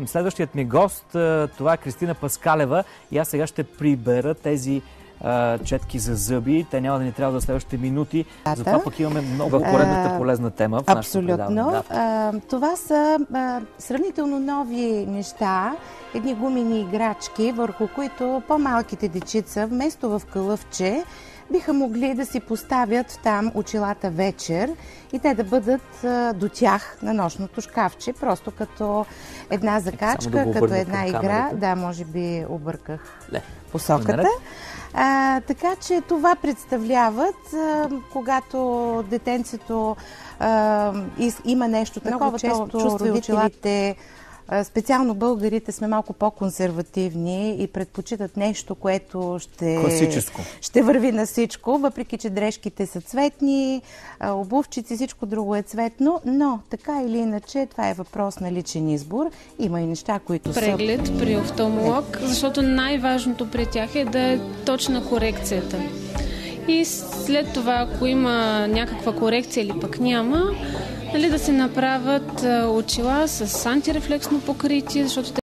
Следващият ми гост, това е Кристина Паскалева и аз сега ще прибера тези четки за зъби. Те няма да ни трябва за следващите минути. Затова пък имаме много поредната полезна тема в нашото предаване. Абсолютно. Това са сравнително нови неща, едни гумени играчки, върху които по-малките дечица, вместо в кълъвче, биха могли да си поставят там очилата вечер и те да бъдат до тях на нощното шкафче, просто като една закачка, като една игра. Да, може би обърках посоката. Така че това представляват, когато детенцето има нещо такова. Много често родителите, специално българите, сме малко по-консервативни и предпочитат нещо, което ще върви на всичко, въпреки че дрежките са цветни, обувчици, всичко друго е цветно, но така или иначе това е въпрос на личен избор. Има и неща, които Преглед при офталмолог, защото най-важното при тях е да е точна корекцията. И след това, ако има някаква корекция или пък няма, да се направят очила с антирефлексно покритие, защото